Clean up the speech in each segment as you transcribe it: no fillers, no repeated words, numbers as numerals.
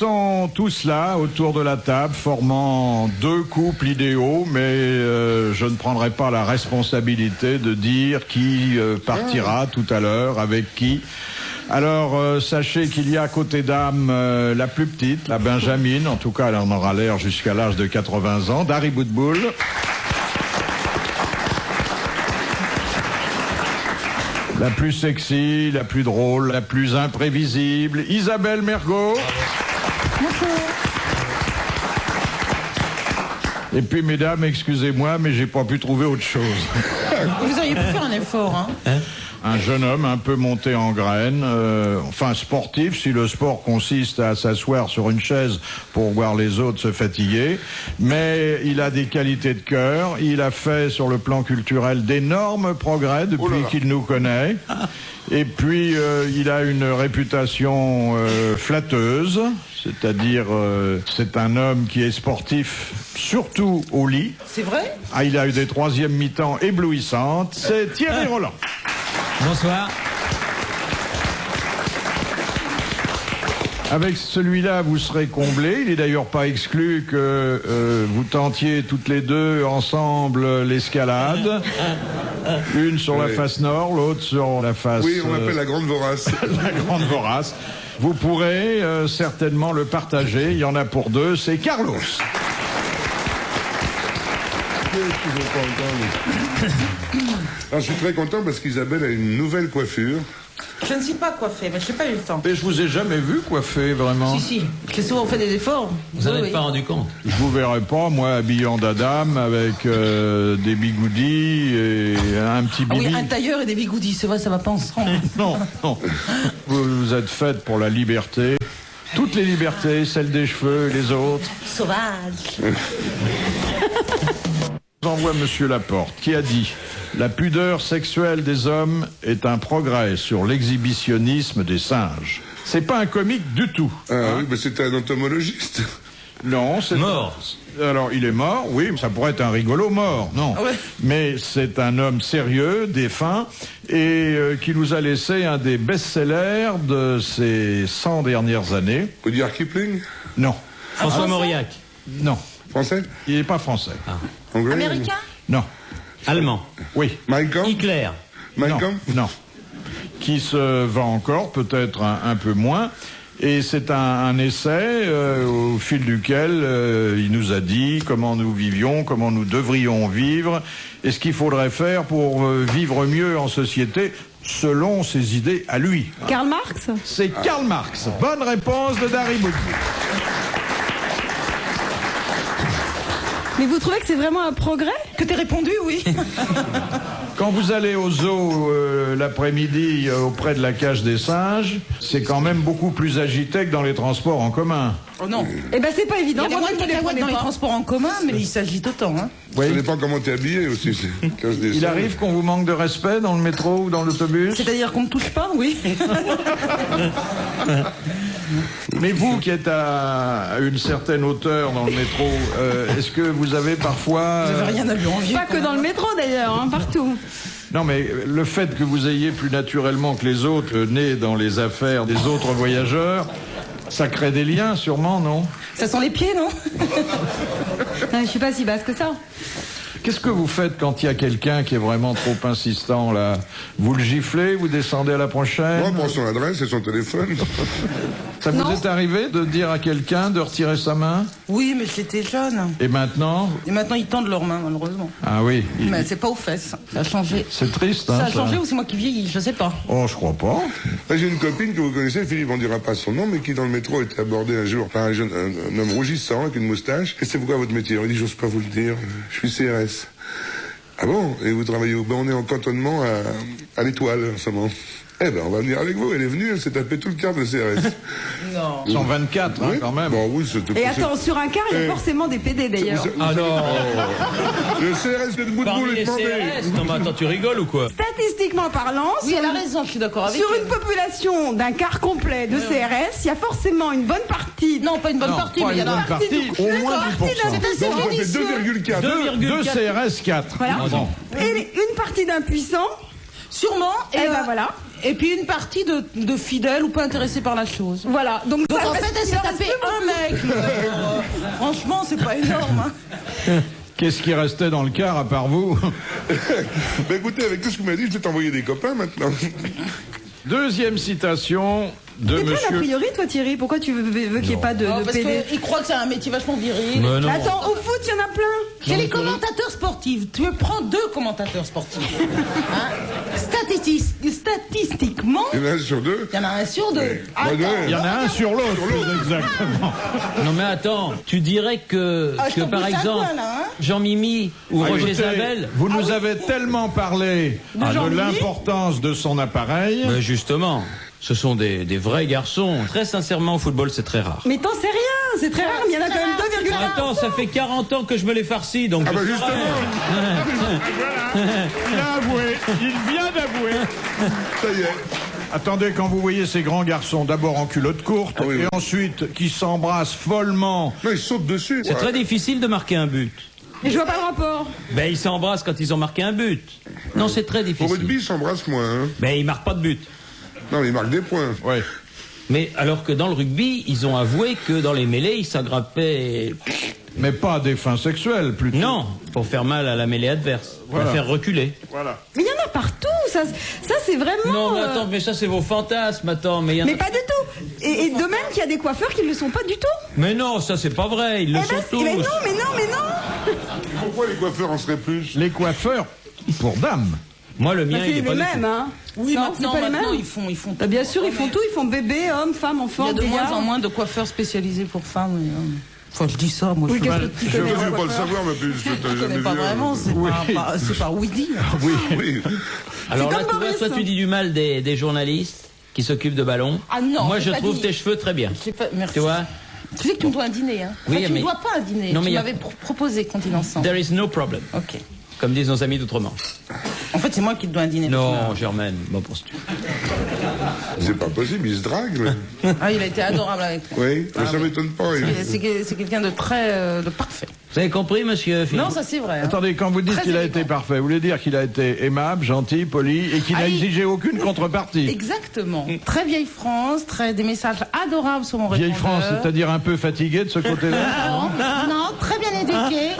sont tous là, autour de la table, formant deux couples idéaux, mais je ne prendrai pas la responsabilité de dire qui partira tout à l'heure, avec qui. Alors, sachez qu'il y a à côté d'âme la plus petite, la Benjamine, en tout cas elle en aura l'air jusqu'à l'âge de 80 ans, Dari Boudboul. La plus sexy, la plus drôle, la plus imprévisible, Isabelle Mergo. Et puis, mesdames, excusez-moi, mais j'ai pas pu trouver autre chose. Vous auriez pu faire un effort, hein. Un jeune homme un peu monté en graines, enfin sportif, si le sport consiste à s'asseoir sur une chaise pour voir les autres se fatiguer. Mais il a des qualités de cœur. Il a fait, sur le plan culturel, d'énormes progrès depuis qu'il nous connaît. Et puis, il a une réputation flatteuse, c'est-à-dire c'est un homme qui est sportif, surtout au lit. C'est vrai? Ah, il a eu des troisièmes mi-temps éblouissantes. C'est Thierry Roland. Bonsoir. Avec celui-là, vous serez comblés. Il n'est d'ailleurs pas exclu que vous tentiez toutes les deux ensemble l'escalade. Une sur la face nord, l'autre sur la face... Oui, on l'appelle la Grande Vorace. La Grande Vorace. Vous pourrez certainement le partager. Il y en a pour deux. C'est Carlos. Alors, je suis très content parce qu'Isabelle a une nouvelle coiffure. Je ne suis pas coiffée, mais je n'ai pas eu le temps. Mais je vous ai jamais vu coiffer, vraiment. Si, j'ai souvent fait des efforts. Vous n'en êtes pas rendu compte? Je vous verrai pas, moi, habillé en dadame, avec des bigoudis et un petit bibi. Oui, un tailleur et des bigoudis, c'est vrai, ça va pas ensemble. Non. Vous êtes faite pour la liberté. Toutes les libertés, celles des cheveux et les autres. Sauvage. J'envoie Monsieur Laporte, qui a dit « La pudeur sexuelle des hommes est un progrès sur l'exhibitionnisme des singes ». C'est pas un comique du tout. Ah oui, mais c'était un entomologiste. Non, c'est... Mort. Alors, il est mort, oui, ça pourrait être un rigolo mort, non. Ouais. Mais c'est un homme sérieux, défunt, et qui nous a laissé un des best-sellers de ces 100 dernières années. Rudyard Kipling? Non. François Mauriac. Non. Français? Il n'est pas français. Anglais? Américain? Non. Allemand. Oui. Mein Kampf? Hitler. Mein Non. Kampf? Non. Qui se vend encore, peut-être un peu moins. Et c'est un essai au fil duquel il nous a dit comment nous vivions, comment nous devrions vivre, et ce qu'il faudrait faire pour vivre mieux en société, selon ses idées à lui. Karl Marx? C'est Karl Marx. Bonne réponse de Dari Boudboul. Mais vous trouvez que c'est vraiment un progrès? Que t'aies répondu, oui. Quand vous allez au zoo l'après-midi auprès de la cage des singes, c'est quand même beaucoup plus agité que dans les transports en commun. Oh non. Eh ben c'est pas Il y évident. a des Moi, moins de je ne les cacahuètes prenais dans les pas. transports en commun, mais il s'agit autant, hein. Oui. Ça dépend comment t'es habillé aussi. Il arrive qu'on vous manque de respect dans le métro ou dans l'autobus? C'est-à-dire qu'on ne touche pas, oui. Mais vous qui êtes à une certaine hauteur dans le métro, est-ce que vous avez parfois... Vous n'avez rien à lui envier. Pas que dans le métro d'ailleurs, hein, partout. Non, mais le fait que vous ayez plus naturellement que les autres né dans les affaires des autres voyageurs, ça crée des liens sûrement, non? Ça sent les pieds, non? Je suis pas si basse que ça. Qu'est-ce que vous faites quand il y a quelqu'un qui est vraiment trop insistant, là? Vous le giflez, vous descendez à la prochaine? Moi, prends son adresse et son téléphone. Ça vous Non. est arrivé de dire à quelqu'un de retirer sa main? Oui, mais j'étais jeune. Et maintenant? Et maintenant, ils tendent leurs mains, malheureusement. Ah oui. Mais c'est pas aux fesses. Ça a changé. C'est triste, hein, Ça a changé ou c'est moi qui vieillis? Je sais pas. Oh, je crois pas. Là, j'ai une copine que vous connaissez, Philippe, on dira pas son nom, mais qui dans le métro était abordé un jour par un homme rougissant avec une moustache. Et c'est pourquoi votre métier? On dit, j'ose pas vous le dire, je suis CRS. Ah bon? Et vous travaillez où? Ben, on est en cantonnement à l'Étoile en ce moment. Eh ben, on va venir avec vous. Elle est venue, elle s'est tapé tout le quart de CRS. Non. 124, hein, Oui. quand même. Bon, oui, c'était Et attends, sur un car, il y a forcément des PD d'ailleurs. Ah non. Le CRS de Boudboul Parmi est les demandé. CRS. Non mais attends, tu rigoles ou quoi? Statistiquement parlant, Oui, elle a raison, je suis d'accord avec sur elle. une population d'un quart complet de CRS, il y a forcément une bonne partie. Non, pas une bonne Non, partie, pas mais il y une en a bonne partie, au moins 10%. Donc, ça fait 2,4. 2 CRS 4. Voilà. Bon. Et une partie d'impuissants Sûrement. Et ben voilà. Et puis une partie de fidèles ou pas intéressés par la chose. Voilà. Donc ça en reste- fait, elle s'est il en reste tapé plus un beaucoup. mec. Franchement, c'est pas énorme. Hein. Qu'est-ce qui restait dans le car à part vous? Ben écoutez, avec tout ce que vous m'avez dit, je vais t'envoyer des copains maintenant. Deuxième citation de T'es plein d'a monsieur... priori, toi, Thierry. Pourquoi tu veux qu'il n'y ait pas de Non, parce PD? qu'il croit que c'est un métier vachement viril. Mais non. Attends, au foot, il y en a plein. Chez les commentateurs sportifs, tu prends 2 commentateurs sportifs. Hein? Statistiquement, Il y en a un sur 2. il y en a un sur 2. Moi, deux. Il y en a un sur l'autre, exactement. Non mais attends, tu dirais que, Ah, je t'en par pousse un exemple, coin, là, hein. Jean-Mimi ou Ah, Roger écoutez, Zabel... vous nous avez tellement parlé de Jean-Mimi l'importance de son appareil. Ben justement, ce sont des vrais garçons. Très sincèrement, au football, c'est très rare. Mais t'en sais rien, c'est très rare, mais il y en a quand même 2,1. Attends, ça fait 40 ans que je me l'ai farci, donc... Ah bah je justement, Il a avoué, il vient d'avouer. ça y est. Attendez, quand vous voyez ces grands garçons, d'abord en culotte courte, Ah oui, et oui. ensuite qui s'embrassent follement. Non, ils sautent dessus. C'est très difficile de marquer un but. Et je vois pas le rapport. Ben, ils s'embrassent quand ils ont marqué un but. Non, c'est très Au difficile. rugby, ils s'embrassent moins. Hein. Ben, ils marquent pas de but. Non, mais ils marquent des points. Ouais. Mais alors que dans le rugby, ils ont avoué que dans les mêlées, ils s'agrappaient... Mais pas à des fins sexuelles, plutôt. Non, pour faire mal à la mêlée adverse. Pour Voilà. la faire reculer. Voilà. Mais il y en a partout, ça c'est vraiment... Non, mais attends, mais ça, c'est vos fantasmes, attends. Mais, il y en a- Mais pas du tout. Et de même qu'il y a des coiffeurs qui ne le sont pas du tout. Mais non, ça, c'est pas vrai. Ils le Eh sont ben, tous. mais non. Pourquoi les coiffeurs en seraient plus? Les coiffeurs pour dames. Moi, le mien, Bah, il c'est est les pas du mêmes, tout. hein. Oui, Non, c'est maintenant, pas les maintenant mêmes. ils font Bah, bien sûr, ils font tout. Ils font bébé, homme, femme, Il y enfant, a de moins vieillard. en moins de coiffeurs spécialisés pour femmes. Enfin, je dis ça, moi. Oui, je qu'est-ce que ne tu Je connais veux les pas le coiffeurs savoir, mais plus, je t'ai connais jamais pas vu. vraiment, c'est pas oui dire. Oui. Oui. Alors C'est là, comme tu vois, Boris. toi, tu dis du mal des journalistes qui s'occupent de ballons. Ah non, Moi, j'ai je pas trouve dit. tes cheveux très bien. J'ai pas- Merci. Tu vois, Tu sais que tu me dois un dîner, hein. Oui, Enfin, tu mais- me dois pas un dîner. Non, mais tu il y a- m'avais proposé qu'on dîne ensemble. there is no problem. Ok. Comme disent nos amis d'outre-Manche. En fait, c'est moi qui te dois un dîner. Non, Germaine, bon pour ce C'est pas possible, ils se draguent. mais- Ah, il a été adorable avec toi. Oui, mais ça m'étonne pas. C'est quelqu'un de très de parfait. Vous avez compris, monsieur Philippe? Non, ça c'est vrai. hein. Attendez, quand vous dites Très qu'il a élégant. été parfait, vous voulez dire qu'il a été aimable, gentil, poli et qu'il n'a Ah, il- exigé aucune contrepartie. Exactement. Très vieille France, des messages adorables sur mon Vieille répondeur. France, c'est-à-dire un peu fatigué de ce côté-là. Non, très bien éduqué.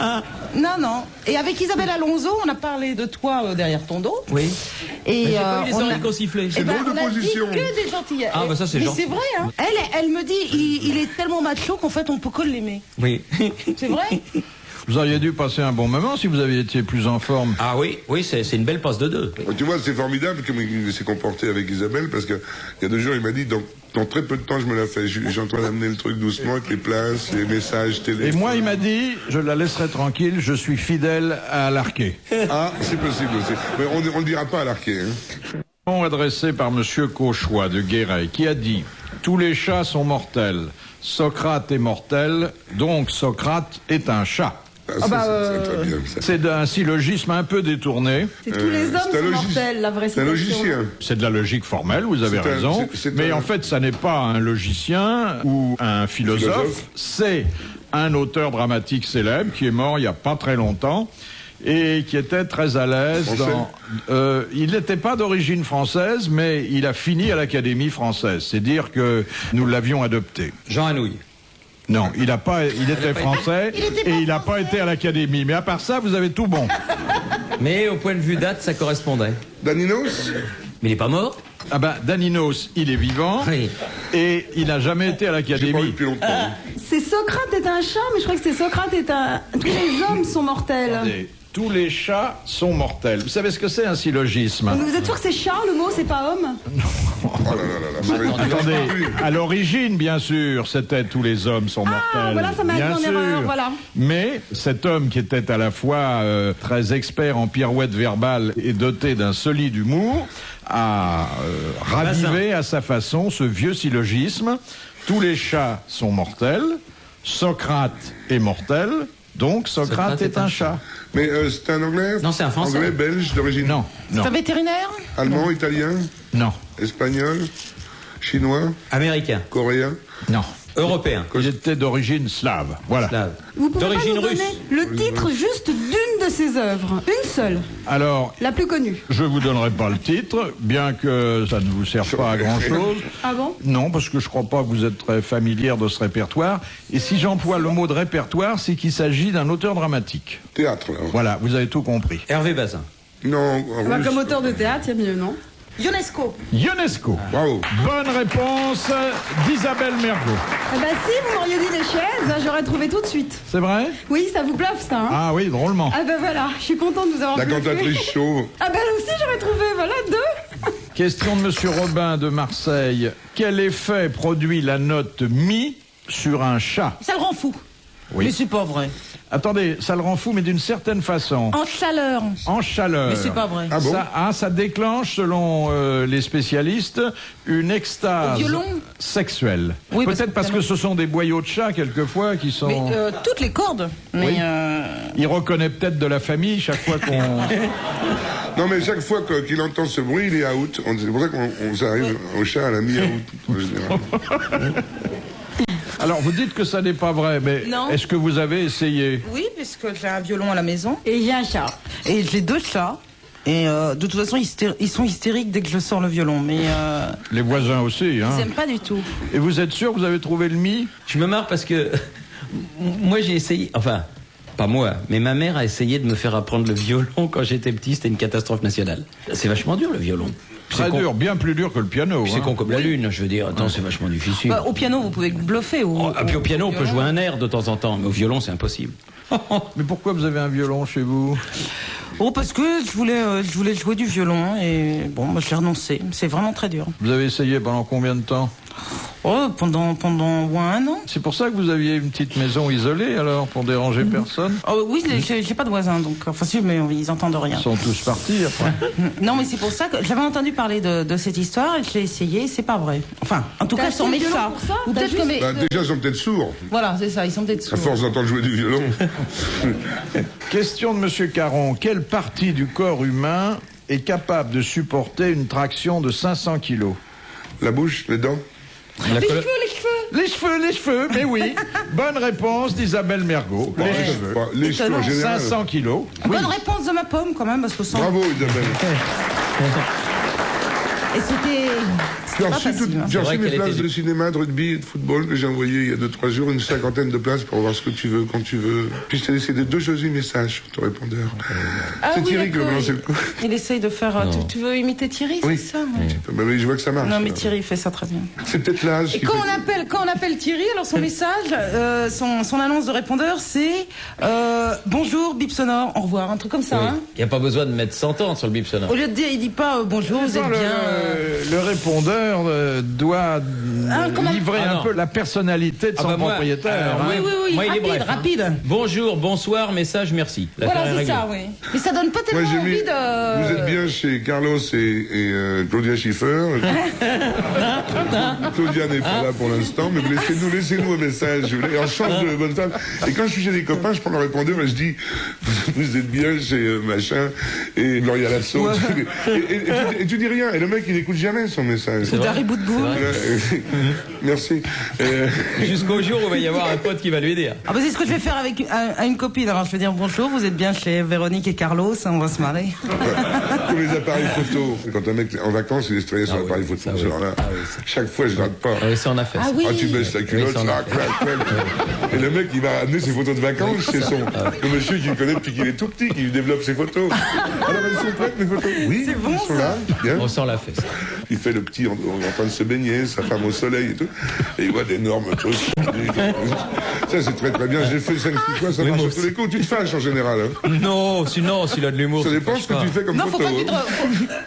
Non. Et avec Isabelle Alonso, on a parlé de toi derrière ton dos. Oui. Et J'ai pas eu les on a- oreilles qu'on sifflait. Eh ben, drôle de on a dit position. que des gentillesses. Ah, bah ça, c'est Mais gentil. c'est vrai, hein. Elle me dit, il est tellement macho qu'en fait, on peut que l'aimer. Oui. C'est vrai? Vous auriez dû passer un bon moment si vous aviez été plus en forme. Ah oui, c'est une belle passe de deux. Tu vois, c'est formidable comme il s'est comporté avec Isabelle, parce que il y a 2 jours, il m'a dit, dans très peu de temps, je me la fais. J'ai en train d'amener le truc doucement avec les places, les messages télé. Et moi, il m'a dit, je la laisserai tranquille, je suis fidèle à l'arqué. Ah, c'est possible aussi. Mais on ne le dira pas à l'arqué. Hein. Bon, adressé par Monsieur Cauchois de Guéret, qui a dit « Tous les chats sont mortels. Socrate est mortel, donc Socrate est un chat. » Ah, c'est très bien, ça. C'est un syllogisme un peu détourné. C'est tous les hommes c'est un sont logis- mortels, la vraie C'est un citation. logicien. C'est de la logique formelle, vous avez C'est un- raison. c'est Mais un- en fait, ça n'est pas un logicien ou un philosophe. Philosophe. C'est un auteur dramatique célèbre qui est mort il n'y a pas très longtemps et qui était très à l'aise Français. dans... il n'était pas d'origine française, mais il a fini à l'Académie française. C'est dire que nous l'avions adopté. Jean Anouilh. Non, il était français et il n'a pas été à l'Académie. Mais à part ça, vous avez tout bon. Mais au point de vue date, ça correspondait. Daninos Mais il est pas mort? Ah ben, Daninos, il est vivant Oui. et il n'a jamais été à J'ai pas vu l'Académie. depuis longtemps. C'est Socrate est un chat, mais je crois que c'est Socrate est un... Tous les hommes sont mortels. Attendez, tous les chats sont mortels. Vous savez ce que c'est un syllogisme? Mais vous êtes sûr que c'est chat, le mot, c'est pas homme? Oh là là là, ça va être Attendez, plus. à l'origine, bien sûr, c'était tous les hommes sont mortels. voilà, ça m'a bien mis en sûr. erreur, voilà. Mais cet homme qui était à la fois très expert en pirouettes verbales et doté d'un solide humour a ravivé à sa façon ce vieux syllogisme. Tous les chats sont mortels. Socrate est mortel. Donc Socrate est un chat. Mais c'est un anglais? Non, c'est un Français. Anglais, belge, d'origine Non, non, C'est un vétérinaire? allemand, italien, non, espagnol, chinois, Américain. coréen. non. Européen. Il était d'origine slave. Voilà. Slave. Vous pouvez pas D'origine nous russe. donner le titre juste d'une de ses œuvres. Une seule, Alors, la plus connue. je vous donnerai pas le titre, bien que ça ne vous serve pas à grand-chose. Ah bon? Non, parce que je crois pas que vous êtes très familière de ce répertoire. Et si j'emploie le mot de répertoire, c'est qu'il s'agit d'un auteur dramatique. Théâtre, là. Voilà, vous avez tout compris. Hervé Bazin. Non, Bah, russe. comme auteur de théâtre, il y a mieux, non? UNESCO. Ionesco. Bravo. Bonne réponse d'Isabelle Mergo. Ah bah si, vous m'auriez dit les chaises, j'aurais trouvé tout de suite. C'est vrai? Oui, ça vous bluffe, ça, hein? Ah oui, drôlement. Ah bah voilà, je suis contente de vous avoir La bluffé. cantatrice chauve. Ah bah là aussi, j'aurais trouvé, voilà, 2. Question de Monsieur Robin de Marseille. Quel effet produit la note mi sur un chat? Ça le rend fou. Oui. Mais c'est pas vrai. Attendez, ça le rend fou, mais d'une certaine façon. En chaleur. En chaleur. Mais c'est pas vrai. Ah bon? Ça déclenche, selon les spécialistes, une extase Au violon? sexuelle. Oui, Peut-être parce que ce sont des boyaux de chat, quelqueis, qui sont... Mais toutes les cordes. Mais Oui. Il reconnaît peut-être de la famille chaque fois qu'on... Non, mais chaque fois qu'il entend ce bruit, il est out. C'est pour ça qu'on arrive au chat à la mi-out, en général. Alors, vous dites que ça n'est pas vrai, mais Non. est-ce que vous avez essayé? oui, puisque j'ai un violon à la maison. Et j'ai un chat. Et j'ai 2 chats. Et de toute façon, ils sont hystériques dès que je sors le violon. Mais Les voisins aussi, hein. ils n'aiment pas du tout. Et vous êtes sûr que vous avez trouvé le mi? Je me marre parce que moi j'ai essayé, enfin pas moi, mais ma mère a essayé de me faire apprendre le violon quand j'étais petit, c'était une catastrophe nationale. C'est vachement dur le violon. Puis Très c'est con- dur, bien plus dur que le piano. puis c'est hein. con comme la lune, je veux dire. Attends, c'est vachement difficile. Bah, au piano, vous pouvez bluffer. Puis au piano, on peut jouer un air de temps en temps, mais au violon, c'est impossible. Mais pourquoi vous avez un violon chez vous? Oh, parce que je voulais jouer du violon. Et bon, moi, j'ai renoncé. C'est vraiment très dur. Vous avez essayé pendant combien de temps? Oh, pendant au moins 1 an. C'est pour ça que vous aviez une petite maison isolée, alors, pour déranger personne? Oh, oui, j'ai pas de voisins, donc enfin si, mais ils entendent rien. Ils sont tous partis, après. Non, mais c'est pour ça que j'avais entendu parler de cette histoire et je l'ai essayé. C'est pas vrai. Enfin, en tout T'as cas, sur acheté mes le violon chats. pour ça? Ou T'as peut-être que juste- mes. Bah, déjà, ils sont peut-être sourds, Voilà, c'est ça. Ils sont peut-être à sourds. force d'entendre jouer du violon. Question de Monsieur Caron. Quelle partie du corps humain est capable de supporter une traction de 500 kilos? La bouche, les dents. La Les colo- cheveux. Les cheveux, mais oui. Bonne réponse d'Isabelle Mergo. Les cheveux. Bah, les cheveux en Étonnant. général. 500 kilos. Oui. Bonne réponse de ma pomme quand même, parce que sans. Bravo, Isabelle. Et c'était. J'ai pas reçu, facile, hein. j'ai reçu vrai mes qu'elle places était- de cinéma, de rugby et de football que j'ai envoyé il y a 2-3 jours, une 50aine de places pour voir ce que tu veux, quand tu veux. Puis je t'ai laissé deux jolis messages sur ton répondeur. Ah C'est oui, Thierry qui d'accord. veut me lancer le coup. Il essaye de faire. Tu veux imiter Thierry, Oui. c'est ça ouais. Bah oui, je vois que ça marche. Non, mais Thierry fait ça très bien. C'est peut-être l'âge Et qui quand fait... on appelle Thierry, alors son message, son annonce de répondeur, c'est bonjour, bip sonore, au revoir, un truc comme ça. Hein. Il n'y a pas besoin de mettre 100 ans sur le bip sonore. Au lieu de dire, il dit pas bonjour, vous êtes bien. Le répondeur doit comment- livrer Ah, un non. peu la personnalité de Ah son bah moi, propriétaire. alors, hein. Oui, Moi, il est rapide, bref, hein. rapide. Bonjour, bonsoir, message, merci. L'affaire Voilà, est c'est réglée. ça, oui. Mais ça donne pas Moi, tellement j'ai envie mis... de. Vous êtes bien chez Carlos et Claudia Schiffer. Claudia n'est pas là pour l'instant, mais laissez-nous un message. Et on change de bonne femme. Et quand je suis chez des copains, je prends le répondeur et je dis vous êtes bien chez machin et Gloria Lasso. Et tu dis rien. Et le mec, il n'écoute jamais son message. Ou Dari Boudboul. C'est vrai. Merci. Jusqu'au jour où il va y avoir un pote qui va lui dire. Ah bah c'est ce que je vais faire avec à une copine. Alors je vais dire bonjour, vous êtes bien chez Véronique et Carlos, on va se marrer. Comme les appareils photo. Quand un mec est en vacances, il est stressé sur Ah oui, l'appareil photo. ça, oui. Alors là, Ah oui, ça. chaque fois, je rate pas. Ah oui, ça on a fait. Ah ça. oui. Ah, tu baisses la culotte, Oui, ça, on a clac, clac, clac. Et le mec, il va amener ses photos de vacances chez son. Le monsieur qui le connaît depuis qu'il est tout petit, qui lui développe ses photos. Alors, elles sont prêtes, mes photos? Oui, C'est bon, elles sont là. Bien. On s'en l'a fait. Ça. Il fait le petit en train de se baigner, sa femme au soleil et tout. Et il voit d'énormes trucs. Ça, c'est très très bien. J'ai fait 5-6 fois, ça Oui, marche moi à tous les coups. Tu te fâches en général. Hein. Non, sinon, s'il a de l'humour. Ça tu dépend fâches ce que pas. tu fais comme Non, faut photo. pas qu'il te, hein.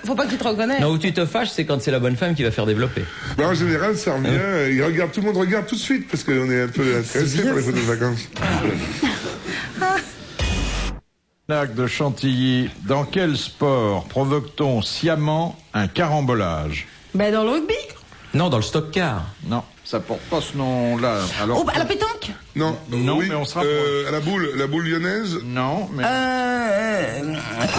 faut pas qu'il te reconnaisse. Non, où tu te fâches, c'est quand c'est la bonne femme qui va faire développer. Ben, en général, ça revient. Il regarde, tout le monde regarde tout de suite parce qu'on est un peu intéressé par les photos de vacances. Lac de Chantilly, dans quel sport provoque-t-on sciemment un carambolage? Ben dans le rugby. Non, dans le stock car. Non, ça porte pas ce nom-là. Alors, Oh, bah, à la pétanque. Non, Non, mais on se rapproche. à la boule lyonnaise. non, mais...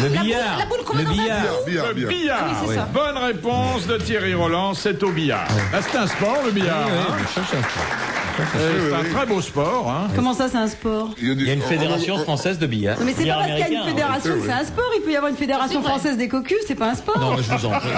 Le billard. la boule qu'on met le dans un billard. Billard, Le billard. billard. Ah oui, c'est ça. Bonne réponse de Thierry Roland, c'est au billard. Ah, c'est un sport, le billard. Oui, hein. je cherche un sport. C'est un très beau sport. Hein. Comment ça, c'est un sport? Il y a une fédération française de billard. Non, mais c'est Billard pas parce qu'il y a une américain, fédération que c'est un sport. Il peut y avoir une fédération française des cocus, c'est pas un sport. Non, mais je vous en prie.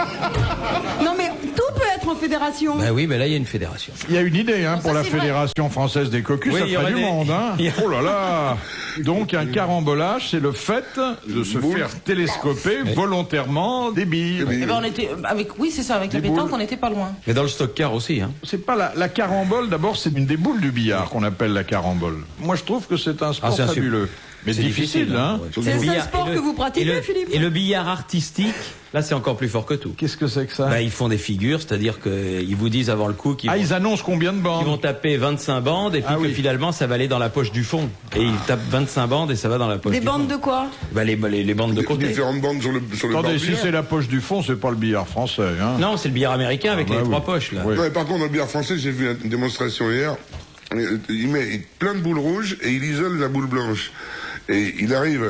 Non, mais tout peut être en fédération. Bah oui, mais là, il y a une fédération. Il y a une idée hein, pour ça, la c'est vrai. Fédération française des cocus, Oui, ça il y ferait aura du des- monde. Hein. il y a- Oh là là. Donc un carambolage, c'est le fait de se faire télescoper volontairement des billes. Eh ben, on était avec, oui, c'est ça, avec la Des pétanque, boules. on n'était pas loin. Mais dans le stock car aussi, hein. C'est pas la carambole, d'abord, c'est une des boules du billard qu'on appelle la carambole. Moi, je trouve que c'est un sport c'est un fabuleux. Mais C'est difficile, hein. ouais. C'est le seul billard- sport et que vous pratiquez, et le- Philippe. Et le billard artistique, là, c'est encore plus fort que tout. Qu'est-ce que c'est que ça Bah, ils font des figures, c'est-à-dire qu'ils vous disent avant le coup qu'ils Ah, vont, ils annoncent combien de ils vont bandes taper 25 bandes et puis Ah que oui. finalement ça va aller dans la poche du fond. Et ils tapent 25 bandes et ça va dans la poche Des du bandes fond. de quoi? Bah, les bandes de côté. Différentes bandes sur le bord Attendez, du si billard. c'est la poche du fond, c'est pas le billard français. Hein. Non, c'est le billard américain avec Ah, bah les oui. trois poches, là. Oui. Ouais, par contre, dans le billard français, j'ai vu une démonstration hier. Il met plein de boules rouges et il isole la boule blanche. Et il arrive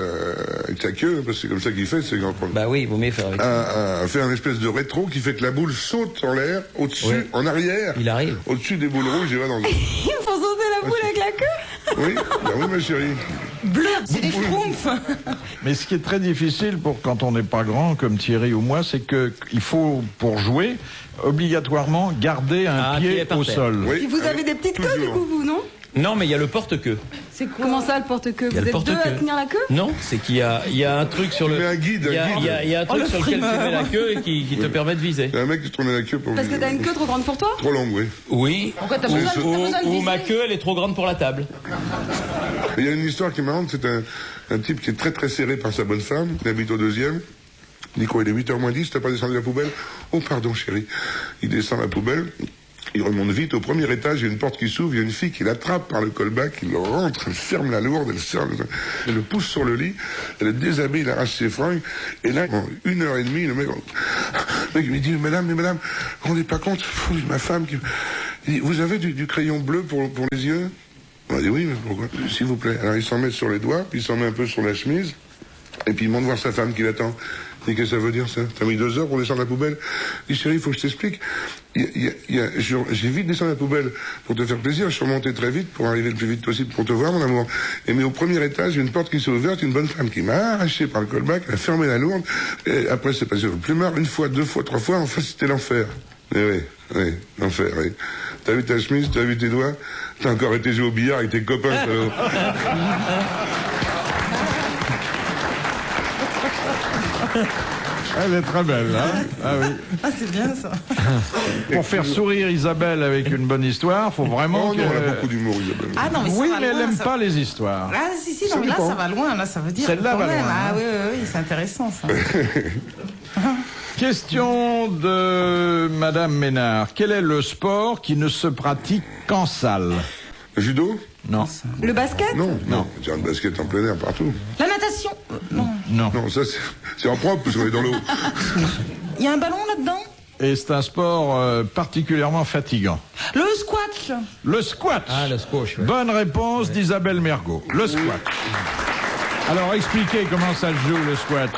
avec sa queue, parce que c'est comme ça qu'il fait, c'est grand problème. Bah oui, vous mieux faire avec ça. À faire un espèce de rétro qui fait que la boule saute en l'air, au-dessus, Ouais. en arrière. Il arrive. Au-dessus des boules rouges, il va dans le... Il faut sauter la boule avec la queue. Oui, bah oui, ma chérie. Bleu, c'est des schtroumpfs. Mais ce qui est très difficile pour quand on n'est pas grand, comme Thierry ou moi, c'est que il faut, pour jouer, obligatoirement garder un pied par au terre. sol. Oui, Et vous avez des petites queues, du toujours. coup, vous, non? Non, mais il y a le porte-queue. C'est quoi? Comment ça, le porte-queue? Il y a Vous le êtes deux à porte-queue. tenir la queue? Non, c'est qu'il y a un truc sur le. Mais un guide, Il y a, un guide. il y a- il y a un truc le sur lequel tu frimeur. mets la queue et qui te permet de viser. Il y a un mec qui se tournait la queue pour Parce que t'as une queue trop grande pour toi? Trop longue, oui. Oui. Pourquoi t'as besoin, de Ou viser ma queue, elle est trop grande pour la table. Il y a une histoire qui est marrante, c'est un type qui est très très serré par sa bonne femme, il habite au 2e. Il dit quoi, il est 8h moins 10, t'as pas descendu la poubelle? Oh pardon chérie. Il descend la poubelle, il remonte vite, au premier étage, il y a une porte qui s'ouvre, il y a une fille qui l'attrape par le colbac, il le rentre, elle ferme la lourde, elle le pousse sur le lit, elle le déshabille, il arrache ses fringues, et là, en 1h30, le mec lui dit, madame, vous vous rendez pas compte, ma femme qui... Il dit, vous avez du crayon bleu pour les yeux? On a dit oui, mais pourquoi? S'il vous plaît. Alors il s'en met sur les doigts, puis il s'en met un peu sur la chemise, et puis il monte voir sa femme qui l'attend. Il dit, qu'est-ce que ça veut dire ça? T'as mis 2 heures pour descendre la poubelle? Il dit, chérie, il faut que je t'explique. J'ai vite descendu la poubelle pour te faire plaisir, je suis remonté très vite pour arriver le plus vite possible pour te voir, mon amour. Et mais au premier étage, il y a une porte qui s'est ouverte, une bonne femme qui m'a arraché par le callback, elle a fermé la lourde, et après c'est passé au plumard, 1 fois, 2 fois, 3 fois, enfin c'était l'enfer. Mais oui, l'enfer, oui. T'as vu ta chemise, t'as vu tes doigts, t'as encore été jouer au billard avec tes copains, salaud. Elle est très belle, hein. Ah oui. Ah, c'est bien ça. Pour faire sourire Isabelle avec une bonne histoire, faut vraiment Oh non, elle a que... beaucoup d'humour, Isabelle. Ah non, mais ça Oui, va mais elle loin, aime ça. pas les histoires. Ah si, si, Ça non, mais là dépend. ça va loin, là ça veut dire Celle-là quand va même. loin, Ah hein. oui, oui, oui, c'est intéressant ça. Question de Madame Ménard. Quel est le sport qui ne se pratique qu'en salle? Le judo? Non. Le basket? Non, non. C'est un basket en plein air partout. La natation non. Non. Non, ça c'est en propre parce qu'on est dans l'eau. Il y a un ballon là-dedans? Et c'est un sport particulièrement fatigant. Le squash. Le squat. Ah, le squash, ouais. Bonne réponse d'Isabelle Mergot. Le squat. Alors expliquez comment ça se joue le squat.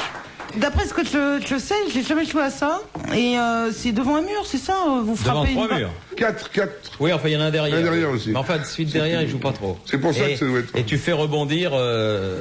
D'après ce que je sais, j'ai jamais joué à ça. Et c'est devant un mur, c'est ça? Vous Devant frappez 3 une murs. 4. Oui, enfin, il y en a un derrière. Un derrière aussi. Mais enfin, de suite derrière, il joue pas trop. C'est pour ça Et- que ça doit être- Et tu fais rebondir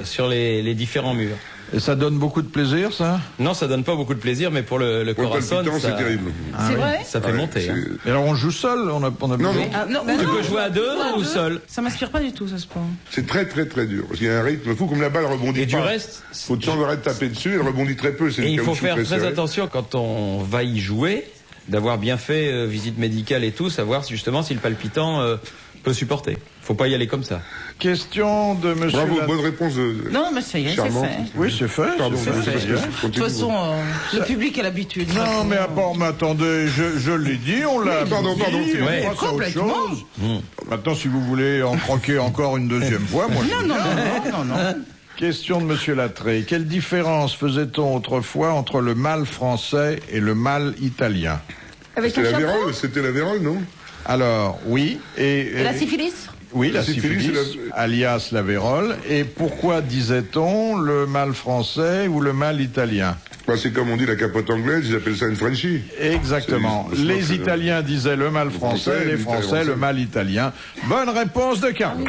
sur les différents murs. Et ça donne beaucoup de plaisir, ça? Non, ça donne pas beaucoup de plaisir, mais pour le Pour le corazon, palpitant, ça, c'est terrible. C'est vrai? ça fait Ouais, monter. c'est- Hein. Et alors on joue seul? On a Non, non. Ah, non, Tu non, peux jouer à 2 ou seul. Ça m'inspire pas du tout ce sport. C'est très très très dur. Parce qu'il y a un rythme fou, comme la balle rebondit Et du pas. reste, Faut de temps arrêter de taper dessus, elle rebondit très peu. C'est et le il faut caoutchouc faire très serré. attention quand on va y jouer, d'avoir bien fait visite médicale et tout, savoir justement si le palpitant peut supporter. Faut pas y aller comme ça. Question de monsieur... Bravo, Lat- bonne réponse de... Non, mais ça y est, c'est Charmante. fait. Oui, c'est fait. Pardon, c'est c'est fait. parce que je De continue. toute façon, le public a l'habitude. Non, mais à part, mais attendez, je l'ai dit, on l'a Pardon, dit, pardon, c'est on vrai. passe à autre Complètement. chose. Maintenant, si vous voulez en croquer encore une deuxième fois, moi je Non, veux non, bien. non, non, non. Question de monsieur Lattré. Quelle différence faisait-on autrefois entre le mâle français et le mâle italien? Avec C'était un la chapeau? vérole, c'était la vérole, non? Alors, oui, Et la syphilis? Oui, la syphilis, syphilis, alias la vérole. Et pourquoi disait-on le mal français ou le mal italien? C'est comme on dit la capote anglaise, ils appellent ça une Frenchie. Exactement. Les Italiens disaient le mal français, les Français le mal italien. Bonne réponse de Carlos.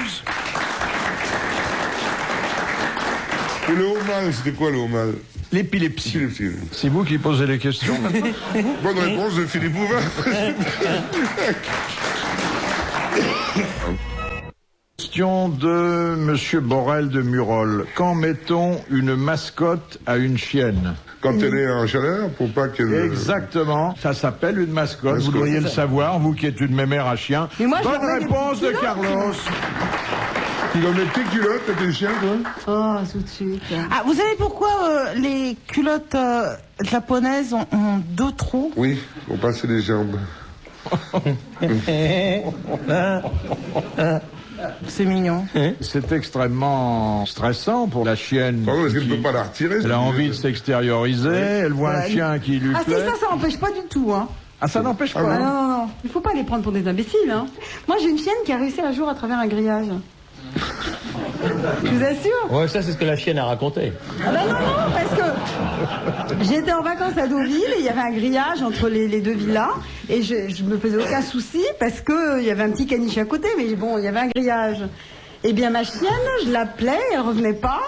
Et le haut mal, c'était quoi le haut mal? L'épilepsie. Épilepsie. C'est vous qui posez les questions maintenant. Bonne réponse de Philippe Bouvard. Question de Monsieur Borel de Murol. Quand met-on une mascotte à une chienne? Quand elle est en chaleur, pour pas qu'elle... Exactement. Ça s'appelle une mascotte. Vous devriez le savoir, vous qui êtes une mémère à chien. Mais moi, bonne réponse de Carlos. Tu dois mettre tes culottes à tes chiens, toi? Oh, tout de suite. Ah, vous savez pourquoi les culottes japonaises ont 2 trous? Oui, pour passer les jambes. C'est mignon. C'est extrêmement stressant pour la chienne. Pardon, est-ce qu'elle ne peut pas la retirer? Elle a envie de s'extérioriser, elle voit un chien qui lui Ah si, plaît. ça n'empêche pas du tout, hein. Ah, ça n'empêche pas. Ah non, non, il faut pas les prendre pour des imbéciles, hein. Moi, j'ai une chienne qui a réussi un jour à travers un grillage. Je vous assure. Ouais, ça c'est ce que la chienne a raconté. Ah non, parce que j'étais en vacances à Deauville et il y avait un grillage entre les 2 villas et je me faisais aucun souci parce que il y avait un petit caniche à côté, mais bon, il y avait un grillage. Eh bien, ma chienne, je l'appelais, elle revenait pas.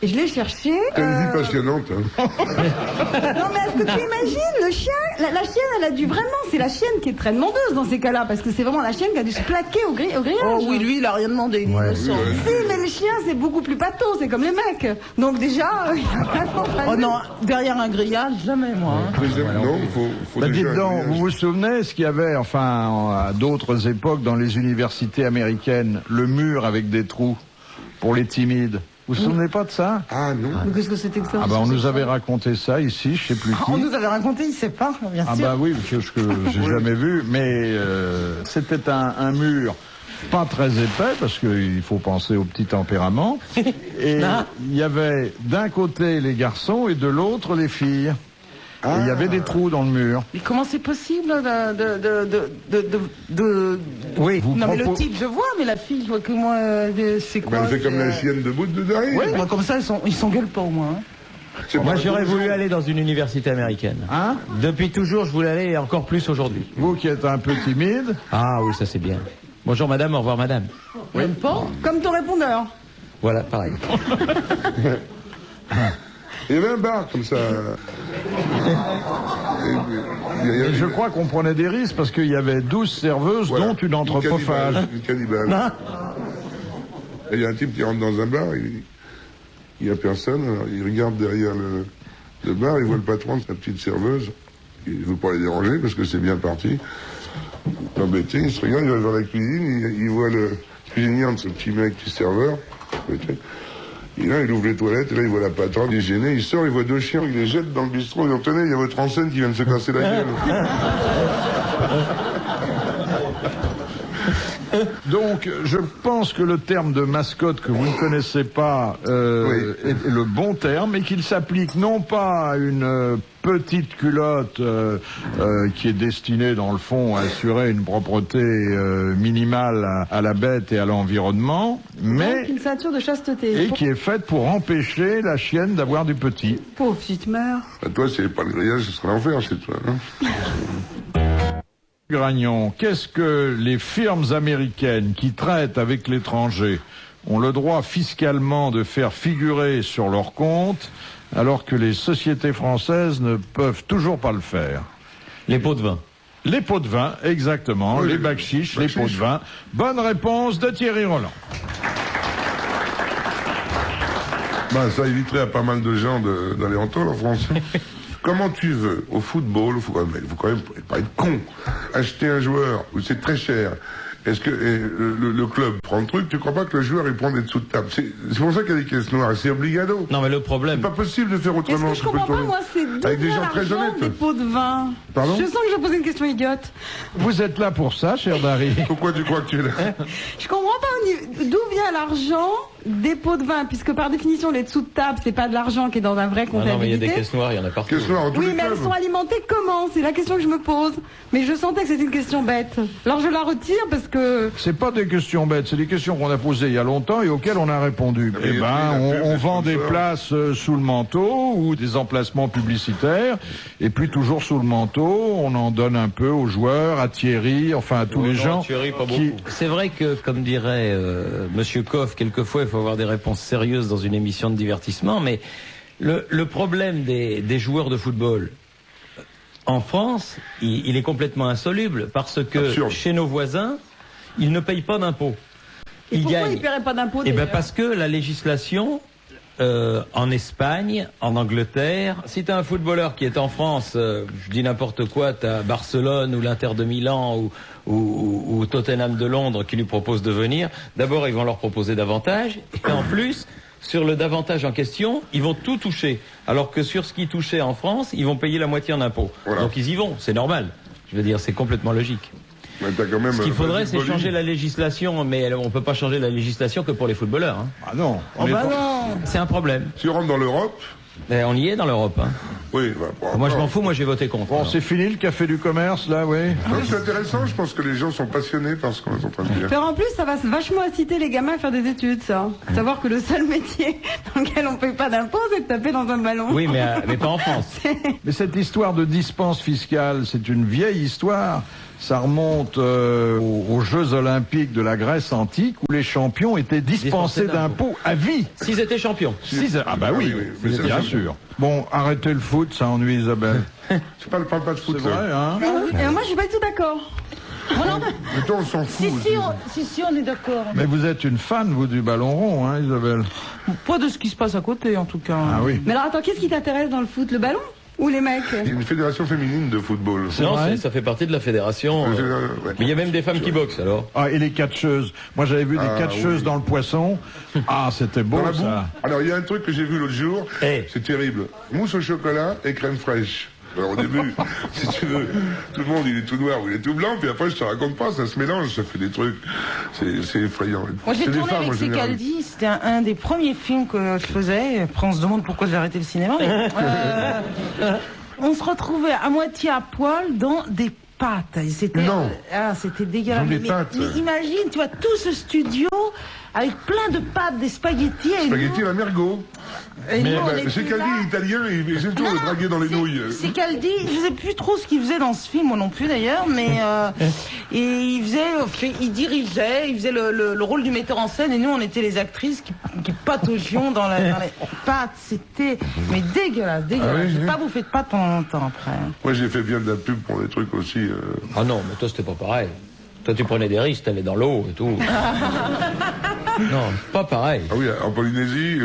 Et je l'ai cherchée. T'as une vie passionnante. Hein. Non, mais est-ce que tu imagines, le chien, la chienne, elle a dû vraiment, c'est la chienne qui est très demandeuse dans ces cas-là, parce que c'est vraiment la chienne qui a dû se plaquer au grillage. Oh oui, lui, il a rien demandé. Il est innocent. Si, mais le chien, c'est beaucoup plus pâteau, c'est comme les mecs. Donc déjà, il a vraiment fallu... Oh non, derrière un grillage, jamais moi. Hein. Non, faut Dites déjà... donc, vous vous souvenez ce qu'il y avait, enfin, à d'autres époques, dans les universités américaines, le mur avec des trous pour les timides. Vous vous souvenez pas de ça? Ah non. Mais qu'est-ce que c'était que ça? Ah bah on nous avait raconté ça ici, je sais plus qui. On nous avait raconté, il sait pas, bien sûr. Ah bah oui, parce que j'ai jamais vu, mais c'était un mur pas très épais, parce qu'il faut penser au petit tempérament. Et il y avait d'un côté les garçons et de l'autre les filles. Et il y avait des trous dans le mur. Mais comment c'est possible Oui, vous Non mais le type je vois, mais la fille, je vois que moi, c'est quoi? Ben, elle fait comme la chienne de bout de derrière. Oui, moi, comme ça, ils s'engueulent pas au moins. Hein. Moi j'aurais voulu aller dans une université américaine. Hein? Depuis toujours je voulais aller et encore plus aujourd'hui. Vous qui êtes un peu timide. Ah oui, ça c'est bien. Bonjour madame, au revoir madame. Même pas. Comme ton répondeur. Voilà, pareil. Il y avait un bar comme ça. Et je crois qu'on prenait des risques parce qu'il y avait 12 serveuses, Voilà. dont une anthropophage. Une cannibale. Et il y a un type qui rentre dans un bar, il n'y a personne, alors il regarde derrière le bar, il voit le patron de sa petite serveuse, il ne veut pas les déranger parce que c'est bien parti. Embêté, il se regarde, il va vers la cuisine, il voit le cuisinier de ce petit mec, petit serveur. Et là, il ouvre les toilettes, et là, il voit la patronne, il est gêné, il sort, il voit 2 chiens, il les jette dans le bistrot, il dit, tenez, il y a votre enseigne qui vient de se casser la gueule. Donc, je pense que le terme de mascotte que vous ne connaissez pas est le bon terme et qu'il s'applique non pas à une petite culotte qui est destinée, dans le fond, à assurer une propreté minimale à la bête et à l'environnement, mais Une ceinture de chasteté. et qui est faite pour empêcher la chienne d'avoir du petit. Pauvre petite mère. Bah, toi, s'il n'y avait pas le grillage, ce serait l'enfer chez toi. Hein. Gragnon, qu'est-ce que les firmes américaines qui traitent avec l'étranger ont le droit fiscalement de faire figurer sur leur compte alors que les sociétés françaises ne peuvent toujours pas le faire? Les pots de vin. Les pots de vin, exactement, Oui, les bacs chiches, les pots de vin. Bonne réponse de Thierry Roland. Ben, ça éviterait à pas mal de gens d'aller en tôle en France. Comment tu veux, au football, il faut quand même pas être con, acheter un joueur où c'est très cher. Est-ce que le club prend le truc? Tu crois pas que le joueur il prend des dessous de table? C'est pour ça qu'il y a des caisses noires, c'est obligado. Non mais le problème... C'est pas possible de faire Qu'est-ce autrement. que je comprends pas, moi, c'est avec des gens très l'argent honnêtes. des pots de vin. Pardon? Je sens que je vais poser une question idiote. Vous êtes là pour ça, cher Dari? Pourquoi tu crois que tu es là? Je comprends pas, d'où vient l'argent des pots de vin, puisque par définition les dessous de table c'est pas de l'argent qui est dans un vrai comptabilité. Non, mais il y a des caisses noires, il y en a partout. Caisses noires en tous Oui, les mais clubs. elles sont alimentées comment? C'est la question que je me pose. Mais je sentais que c'était une question bête. Alors je la retire parce que... C'est pas des questions bêtes, c'est des questions qu'on a posées il y a longtemps et auxquelles on a répondu. Mais On vend des sponsors. places sous le manteau ou des emplacements publicitaires, et puis toujours sous le manteau, on en donne un peu aux joueurs, à Thierry, enfin à tous les gens qui... C'est vrai que, comme dirait Monsieur Coff, quelquefois il faut avoir des réponses sérieuses dans une émission de divertissement, mais le problème des joueurs de football en France, il est complètement insoluble, parce que Absurde. chez nos voisins, ils ne payent pas d'impôts. Et pourquoi ils ne paieraient pas d'impôts? Eh bien parce que la législation, en Espagne, en Angleterre, si tu as un footballeur qui est en France, je dis n'importe quoi, tu as Barcelone ou l'Inter de Milan ou Tottenham de Londres qui lui proposent de venir, d'abord ils vont leur proposer davantage, et en plus, sur le davantage en question, ils vont tout toucher. Alors que sur ce qu'ils touchaient en France, ils vont payer la moitié en impôts. Voilà. Donc ils y vont, c'est normal. Je veux dire, c'est complètement logique. Mais t'as quand même, Ce qu'il faudrait, c'est Boli. changer la législation, mais on peut pas changer la législation que pour les footballeurs. Hein. Ah non, Oh bah non. C'est un problème. Si on rentre dans l'Europe, Mais on y est dans l'Europe. Hein. oui, bah, bon, Moi, je encore. m'en fous. Moi, j'ai voté contre. Bon, c'est fini le café du commerce, là, oui. Non, c'est intéressant, je pense que les gens sont passionnés par ce qu'on est en train de dire. Faire en plus, ça va vachement inciter les gamins à faire des études, ça. Savoir que le seul métier dans lequel on ne paye pas d'impôts, c'est de taper dans un ballon. Oui, mais pas en France. Mais cette histoire de dispense fiscale, c'est une vieille histoire. Ça remonte aux Jeux Olympiques de la Grèce antique, où les champions étaient dispensés d'impôts à vie. S'ils étaient champions. Ah bah oui, mais c'est bien vrai. sûr. Bon, arrêtez le foot, ça ennuie Isabelle. Tu parles pas de foot, C'est vrai, hein? Et moi, je suis pas du tout d'accord. Mais toi, on s'en fout. Si, on est d'accord. Mais vous êtes une fan, vous, du ballon rond, hein, Isabelle? Pas de ce qui se passe à côté, en tout cas. Ah oui. Mais alors attends, qu'est-ce qui t'intéresse dans le foot? Le ballon ou les mecs? Il y a une fédération féminine de football. Non, vrai ça fait partie de la fédération. Ouais. Mais il y a même des femmes qui boxent, alors. Ah, et les catcheuses. Moi, j'avais vu des Ah, catcheuses oui. dans le poisson. Ah, c'était beau, Dans la boue. ça. Alors, il y a un truc que j'ai vu l'autre jour, Eh. c'est terrible. Mousse au chocolat et crème fraîche. Alors, au début, si tu veux, tout le monde, il est tout noir ou il est tout blanc, puis après, je te raconte pas, ça se mélange, ça fait des trucs. C'est effrayant. Moi, j'ai C'est des tourné femmes, en avec général. Secaldi. C'était un des premiers films que je faisais. Après, on se demande pourquoi j'ai arrêté le cinéma. Mais, on se retrouvait à moitié à poil dans des pâtes. Et c'était, Non. c'était dégueulasse. Dans des pâtes. Mais imagine, tu vois, tout ce studio avec plein de pâtes, des spaghettis. Et Spaghetti nous, à la mergot. et nous, on Bah, était c'est là. Caldi, italien, il essaie toujours de draguer dans les nouilles. C'est Caldi, je sais plus trop ce qu'il faisait dans ce film, moi non plus d'ailleurs, mais et il faisait le rôle du metteur en scène, et nous on était les actrices qui pataugions dans les pâtes. C'était mais dégueulasse. Ah oui, J'ai oui. pas bouffé de pâtes pendant longtemps après. Moi, j'ai fait bien de la pub pour des trucs aussi. Ah non, mais toi, c'était pas pareil. Toi, tu prenais des risques, t'allais dans l'eau et tout. Non, pas pareil. Ah oui, en Polynésie,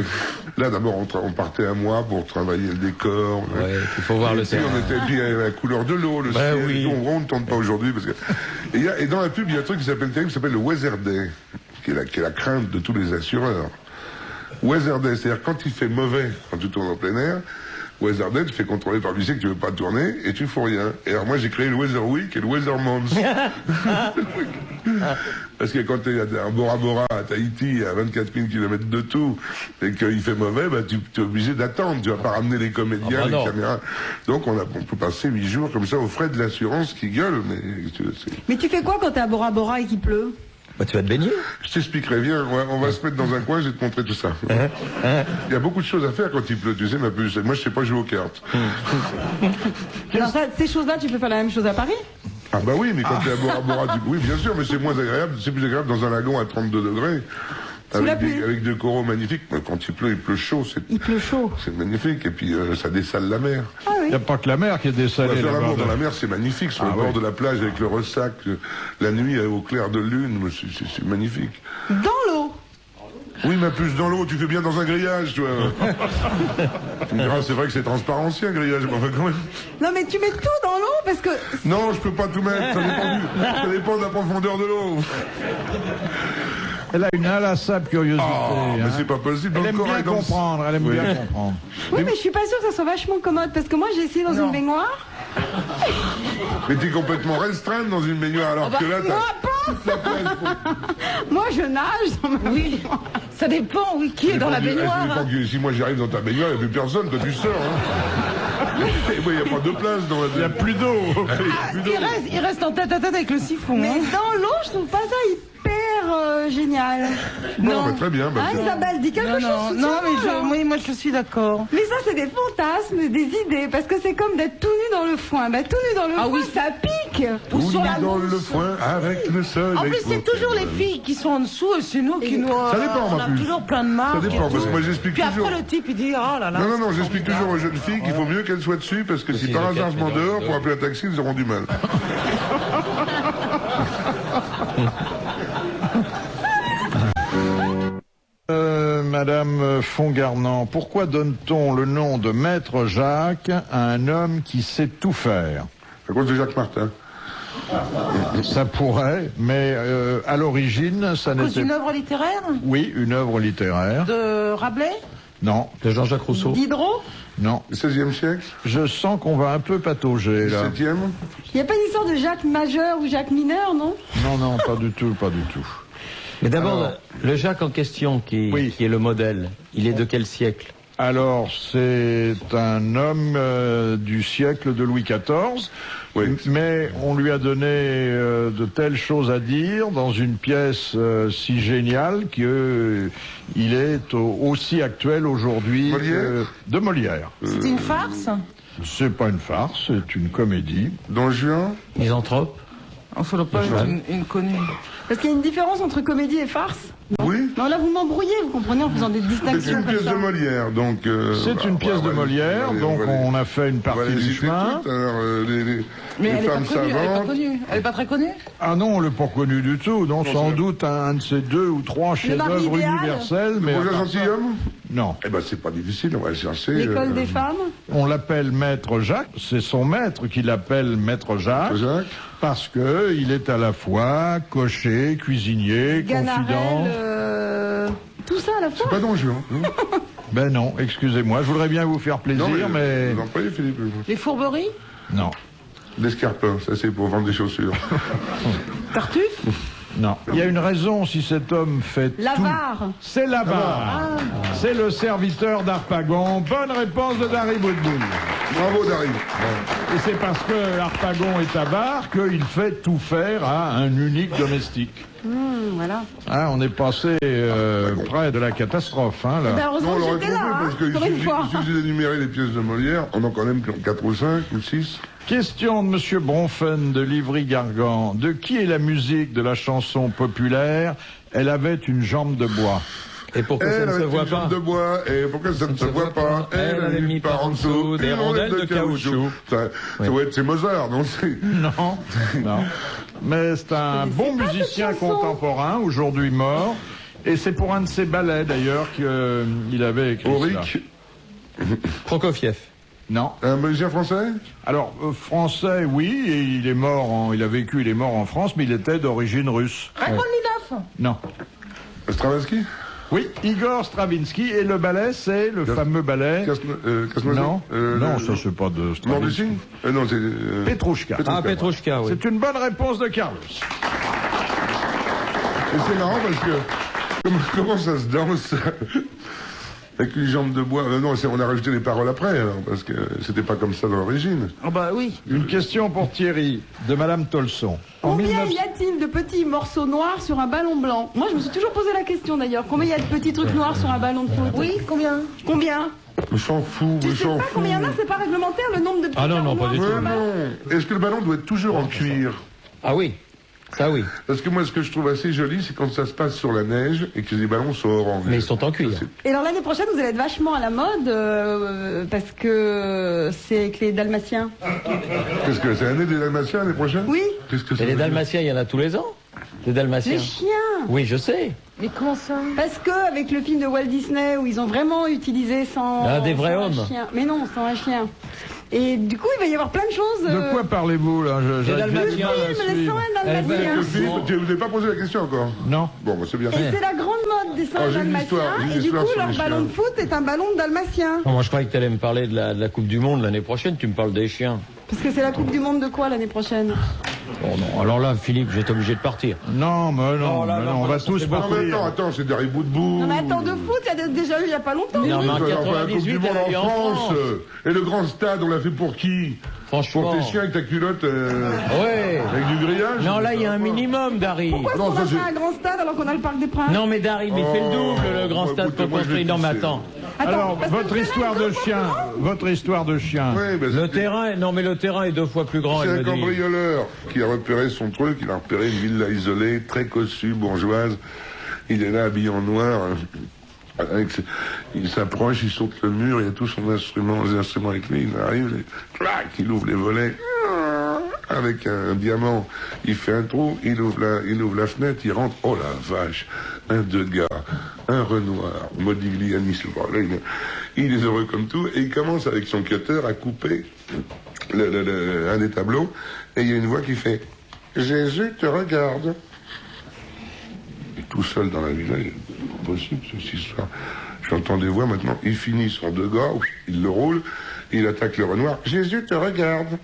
là d'abord on partait un mois pour travailler le décor. Ouais, il faut voir Et le puis, terrain. on était puis la couleur de l'eau, le Bah ciel. oui. Et tout, on ne tourne pas aujourd'hui parce que. Et dans la pub, il y a un truc qui s'appelle terrible, qui s'appelle le Weather Day, qui est la crainte de tous les assureurs. Weather Day, c'est-à-dire quand il fait mauvais, quand tu tournes en plein air. Weather Day, tu fais contrôler par l'huissier que tu veux pas tourner et tu fous rien. Et alors moi j'ai créé le Weather Week et le Weather Month. Parce que quand tu es à Bora Bora, à Tahiti, à 24 000 km de tout, et qu'il fait mauvais, bah, tu es obligé d'attendre. Tu vas pas ramener les comédiens, Ah bah les non. caméras. Donc on peut passer 8 jours comme ça aux frais de l'assurance qui gueule. Mais tu fais quoi quand t'es à Bora Bora et qu'il pleut? Bah, tu vas te baigner. Je t'expliquerai, viens, on va se mettre dans un coin, je vais te montrer tout ça. Il y a beaucoup de choses à faire quand il pleut, tu sais, ma puce. Moi je sais pas jouer aux cartes. Alors ça, ces choses-là, tu peux faire la même chose à Paris? Ah bah oui, mais quand t'es à Bora Bora, oui bien sûr, mais c'est moins agréable, c'est plus agréable dans un lagon à 32 degrés. Sous la pluie. Avec des coraux magnifiques. Mais quand il pleut chaud, Il pleut chaud. c'est magnifique. Et puis ça dessale la mer. Ah Il oui. n'y a pas que la mer qui est On va dessalée faire là-bas. l'amour dans la mer, c'est magnifique. Sur le bord de la plage avec le ressac, la nuit au clair de lune, c'est magnifique. Dans l'eau. Oui, ma puce, dans l'eau, tu fais bien dans un grillage, toi. Tu me diras, c'est vrai que c'est transparent, un grillage, mais enfin quand même. Non mais tu mets tout dans l'eau parce que... Non, je peux pas tout mettre, ça dépend de la profondeur de l'eau. Elle a une inlassable curiosité. Oh, mais hein. c'est pas possible. Elle aime Encore bien elle danse. comprendre, elle aime Oui. bien comprendre. Oui mais je suis pas sûre que ça soit vachement commode parce que moi j'ai essayé dans Non. une baignoire Mais t'es complètement restreinte dans une baignoire alors que là, Moi, t'as toute la place pour... Moi, je nage dans ma Oui, ça dépend, oui, qui est dans la baignoire. Ça dépend si moi j'arrive dans ta baignoire, il n'y a plus personne, toi tu sors. Hein. Et moi, il n'y a pas de place dans la Il n'y a plus d'eau. Il reste en tête à tête avec le siphon. Mais hein. dans l'eau, je trouve pas ça hyper génial. Non, bah, très bien. Bah, Hein, Isabelle, dis quelque chose. Non, soutiens-moi, là. moi je suis d'accord. Mais ça, c'est des fantasmes, des idées, parce que c'est comme d'être tout nu dans le foin. Bah, tout nu dans le Ah foin, oui. ça pique. tout sur la nu dans mousse. le foin avec le soleil. En plus, c'est toujours les filles qui sont en dessous et c'est nous qui nous. Ça dépend, on en a plus. toujours plein de marques. Ça dépend, et parce tout. que moi j'explique Puis toujours. après, le type, il dit oh là là. Non, c'est j'explique formidable. toujours aux jeunes filles qu'il faut mieux qu'elles soient dessus parce que si Parce par qu'ils hasard je m'en écartent les dehors, dents. pour appeler un taxi, ils auront du mal. Madame Fongarnant, pourquoi donne-t-on le nom de Maître Jacques à un homme qui sait tout faire? À cause de Jacques Martin. Ça pourrait, mais à l'origine, ça À cause n'était... d'une œuvre littéraire Oui, une œuvre littéraire. de Rabelais. Non, De Jean-Jacques Rousseau. Diderot, non. Le 16e siècle, Je sens qu'on va un peu patauger, le là. 7e. il n'y a pas une histoire de Jacques majeur ou Jacques mineur, non? Non, pas du tout, pas du tout. Mais d'abord, Alors- le Jacques en question, qui est le modèle, il est de quel siècle? Alors, c'est un homme du siècle de Louis XIV, Oui. mais on lui a donné de telles choses à dire dans une pièce si géniale que il est aussi actuel aujourd'hui Molière de Molière. C'est une farce. C'est pas une farce, c'est une comédie. Don Juan. Misanthrope? Il ne faut pas être une connue. Parce qu'il y a une différence entre comédie et farce. Oui. Non, là, vous m'embrouillez, vous comprenez, en faisant des C'est distinctions une comme pièce ça. de Molière, donc... C'est une pièce de Molière, donc on a fait une partie du chemin. Alors, Mais les elle n'est pas femmes connue. Elle est pas savantes... connue. Elle est pas très connue. Ah non, on l'a pas connu du tout. Non, sans c'est- doute un de ces 2 ou 3 mari chefs-d'œuvre idéal. universels, mais Pour à un part ça, gentilhomme. non. Eh ben, c'est pas difficile, on va le chercher. L'école des femmes. On l'appelle Maître Jacques. C'est son maître qui l'appelle Maître Jacques, Jacques. parce que il est à la fois cocher, cuisinier, Ganarelle, confident. tout ça à la fois. Pas Don Juan. Hein. Ben non, excusez-moi. Je voudrais bien vous faire plaisir, Non, mais vous en prenez, Philippe. Les fourberies. non, L'escarpin, ça c'est pour vendre des chaussures. Tartuffe. non. Il y a une raison si cet homme fait L'avare. tout. C'est l'avare. C'est le serviteur d'Harpagon. Bonne réponse de Dari Boudboul. Bravo, Dari. Et c'est parce que Harpagon est avare qu'il fait tout faire à un unique domestique. Voilà. Hein, on est passé près de la catastrophe, hein, là. Ben, Non, heureusement on que l'aurait j'étais trouvé là, parce hein, qu'il pour une fois. suffit d'énumérer les pièces de Molière, on en connaît même 4 ou 5 ou 6. Question de Monsieur Bronfen de Livry-Gargan. De qui est la musique de la chanson populaire « Elle avait une jambe de bois » Et pourquoi ça Elle ne se avait voit une jambe pas? de bois, et pourquoi ça ne se voit pas? Elle avait mis par en dessous des une rondelles de caoutchouc. Ça doit être, c'est Mozart, non? Non, non. Mais c'est un bon musicien cette chanson. contemporain, aujourd'hui mort. Et c'est pour un de ses ballets, d'ailleurs, qu'il avait écrit Auric, cela. Prokofiev. Non. un musicien français? Alors, français, oui, et il est mort, il est mort en France, mais il était d'origine russe. Rachmaninoff. Non. Stravinsky? Oui, Igor Stravinsky, et le ballet, c'est le fameux ballet... Kasmazov? Non, non, ça c'est pas de Mort du Stravinsky. cygne? Non, c'est... Petrouchka. Ah, Petrouchka, oui. C'est une bonne réponse de Carlos. Et c'est marrant parce que... Comment ça se danse? Avec une jambe de bois. Non, on a rajouté les paroles après, alors, parce que c'était pas comme ça dans l'origine. Ah bah oui. Une question pour Thierry, de Madame Tolson. En Combien 1900 y a-t-il de petits morceaux noirs sur un ballon blanc? Moi, je me suis toujours posé la question d'ailleurs. Combien il y a de petits trucs noirs sur un ballon de foot? Oui, combien? Combien? Je s'en fous, Tu je sais s'en pas fous. combien il y en a? C'est pas réglementaire le nombre de petits Ah non, carreaux non, pas du noirs sur tout. un ballon? Non. Est-ce que le ballon doit être toujours en cuir? Ah oui, ça oui. Parce que moi, ce que je trouve assez joli, c'est quand ça se passe sur la neige et que les ballons sont orange. Mais ils sont en cuir. Et alors l'année prochaine, vous allez être vachement à la mode parce que c'est avec les Dalmatiens. Qu'est-ce que c'est l'année des Dalmatiens l'année prochaine? Oui. Qu'est-ce que Et ça les veut dire? Dalmatiens, il y en a tous les ans. Les Dalmatiens. Les chiens. Oui, je sais. Mais comment ça? Parce que avec le film de Walt Disney où ils ont vraiment utilisé sans des vrais sans un hommes. chien. Mais non, sans un chien. Et du coup, il va y avoir plein de choses. De quoi parlez-vous là? Les Dalmatiens. Le film, les 101 Eh ben, Dalmatiens. Le film, tu vous avez pas posé la question encore? Non. Bon, bah, c'est bien. Et c'est la grande mode des 101 Ah, j'ai une histoire, Dalmatiens. j'ai une Et du coup, histoire sur leur les ballon chiens. de foot est un ballon de Dalmatien. Oh, moi, je croyais que tu allais me parler de la Coupe du Monde l'année prochaine. Tu me parles des chiens. Parce que c'est la Coupe du Monde de quoi l'année prochaine? Bon, non. Alors là, Philippe, j'étais obligé de partir. Non, mais non, Oh là mais là, non, on va tous Non, mais partir. attends, c'est des bout. Non mais attends, de foot, il y a déjà eu il y a pas longtemps. Non, mais en La Coupe du 98, Monde elle a eu en France. Et le grand stade, on l'a fait pour qui? Franchement. Pour tes chiens avec ta culotte Ouais. avec du grillage? Non, là, il y a un minimum, Dari. Pourquoi est-ce Non, qu'on ça, a fait c'est- un grand stade alors qu'on a le Parc des Princes? Non, mais Dari, mais il fait le double, le grand Oh, stade écoutez, qu'on moi, je vais construit. Non, mais pisser. attends. Alors, parce que votre le histoire terrain de est chien, votre histoire de chien. Ouais, ben, Le c'était- terrain, non, mais le terrain est 2 fois plus grand, C'est elle un me dit. cambrioleur qui a repéré son truc, il a repéré une villa isolée, très cossue, bourgeoise. Il est là habillé en noir. Il s'approche, il saute le mur, il y a tous ses instruments avec lui, il arrive, clac, il ouvre les volets, avec un diamant, il fait un trou, il ouvre la fenêtre, il rentre, oh la vache, un Degas, un Renoir, Modigliani, il est heureux comme tout, et il commence avec son cutter à couper un des tableaux, et il y a une voix qui fait « Jésus te regarde ». Tout seul dans la villa, il est impossible cette histoire. J'entends des voix maintenant, il finit son Degas, il le roule, il attaque le Renoir, Jésus te regarde.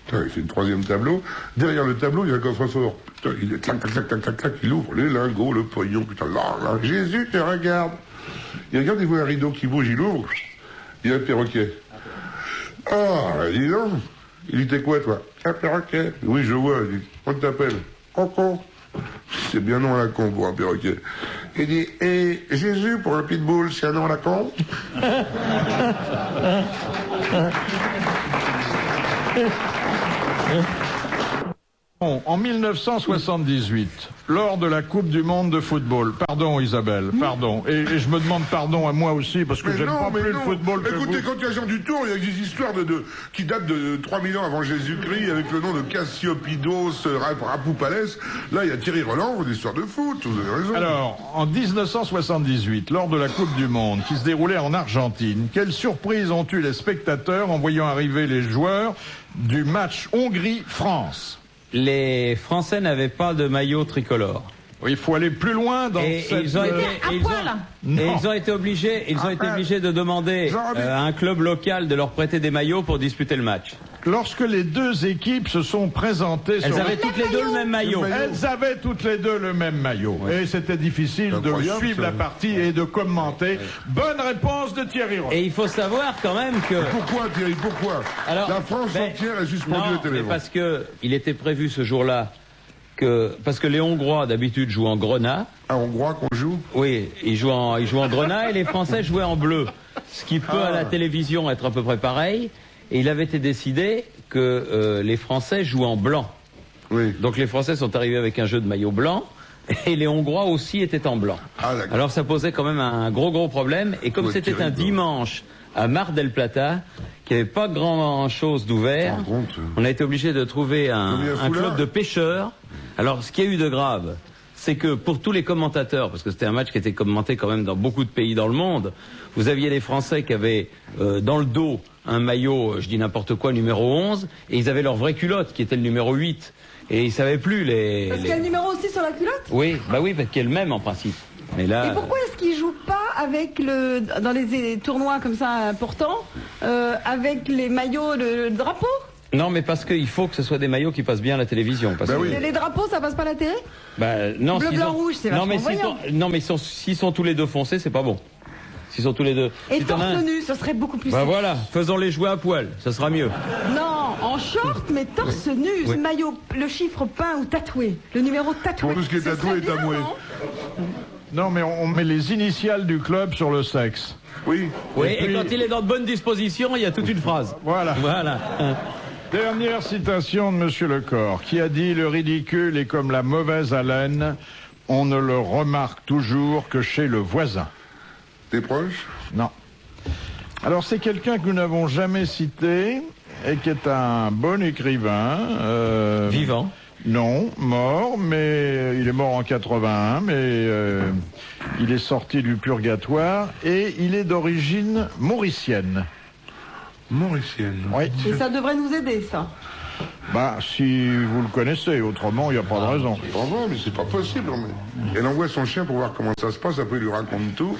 Putain, il fait le 3e tableau, derrière le tableau, il y a un coffre-fort. Putain, il est clac, clac, clac, clac, clac, clac, il ouvre les lingots, le pognon, putain, là, Jésus te regarde. Il regarde, il voit un rideau qui bouge, il ouvre, il y a un perroquet. Ah, dis donc, il dit, t'es quoi, toi? Un perroquet. Oui, je vois, il dit, on t'appelle Coco. C'est bien non à la con pour un perroquet. Il dit, et Jésus pour un pitbull, c'est un nom à la con? Bon, en 1978, lors de la Coupe du Monde de football, pardon Isabelle, pardon, et je me demande pardon à moi aussi parce que j'aime pas plus le football que Écoutez, vous. quand il y a Jean du Tour, il y a des histoires qui datent de 3000 ans avant Jésus-Christ avec le nom de Cassiopidos, Rapoupalès. Là, il y a Thierry Roland, une histoire de foot, vous avez raison. Alors, en 1978, lors de la Coupe du Monde qui se déroulait en Argentine, quelle surprise ont eu les spectateurs en voyant arriver les joueurs du match Hongrie-France? Les Français n'avaient pas de maillot tricolore. Il faut aller plus loin dans Et cette... ils ont été, à et ils poil. ont- et ils ont été obligés de demander Jean-Robert. à un club local de leur prêter des maillots pour disputer le match. Lorsque les deux équipes se sont présentées Elles sur avaient toutes les deux le même maillot. Elles avaient toutes les deux le même maillot. Et c'était difficile de Incroyable, suivre ça. la partie et de commenter. Bonne réponse de Thierry Roland. Et il faut savoir quand même que... Pourquoi, Thierry, pourquoi? Alors, La France ben, entière est suspendue non, au mais téléphone. parce que il était prévu ce jour-là parce que les Hongrois d'habitude jouent en grenat. Un Hongrois qu'on joue? Oui, ils jouent en grenat et les Français jouaient en bleu. Ce qui peut à la télévision être à peu près pareil. Et il avait été décidé que les Français jouent en blanc. Oui. Donc les Français sont arrivés avec un jeu de maillot blanc et les Hongrois aussi étaient en blanc. Ah, d'accord. Alors ça posait quand même un gros problème. Et comme Ouais, c'était un terrible. dimanche à Mar del Plata, qu'il n'y avait pas grand-chose d'ouvert, Par contre, on a été obligé de trouver un foulard. club de pêcheurs. Alors ce qu'il y a eu de grave, c'est que pour tous les commentateurs, parce que c'était un match qui était commenté quand même dans beaucoup de pays dans le monde, vous aviez des Français qui avaient dans le dos un maillot, je dis n'importe quoi, numéro 11, et ils avaient leur vraie culotte qui était le numéro 8. Et ils savaient plus Parce qu'il y a le numéro aussi sur la culotte? Oui, bah oui, parce qu'il y a le même en principe. Mais là... Et pourquoi est-ce qu'ils jouent pas avec dans les tournois comme ça importants, avec les maillots, le drapeau? Non, mais parce qu'il faut que ce soit des maillots qui passent bien à la télévision. Parce Bah que... oui. Et les drapeaux, ça passe pas à la télé? Bah, non, Bleu, s'ils blanc, ont- rouge, c'est non, vachement mais voyant. non, mais s'ils sont tous les deux foncés, c'est pas bon. S'ils sont tous les deux. Et Si t'en as torse un- nu, ce serait beaucoup plus Bah sexy. voilà, faisons-les jouer à poil, ça sera mieux. Non, en short, mais torse nu, Oui. maillot, le chiffre peint ou tatoué, le numéro tatoué. Pour tout ce qui est Ce tatoué serait est bien, amoué. non? Non, mais on met les initiales du club sur le sexe. Oui. Oui, Et et puis- quand il est dans de bonnes dispositions, il y a toute une phrase. Voilà. Voilà. Dernière citation de Monsieur Lecor, qui a dit « Le ridicule est comme la mauvaise haleine, on ne le remarque toujours que chez le voisin. T'es proche? » Non. Alors c'est quelqu'un que nous n'avons jamais cité et qui est un bon écrivain. Vivant. Non, mort, mais il est mort en 81, mais il est sorti du purgatoire et il est d'origine mauricienne. Mauricienne. Oui. Et ça devrait nous aider, ça. Bah, si vous le connaissez, autrement, il n'y a pas de raison. Pas vrai, mais c'est pas possible. Mais... Elle envoie son chien pour voir comment ça se passe, après il lui raconte tout.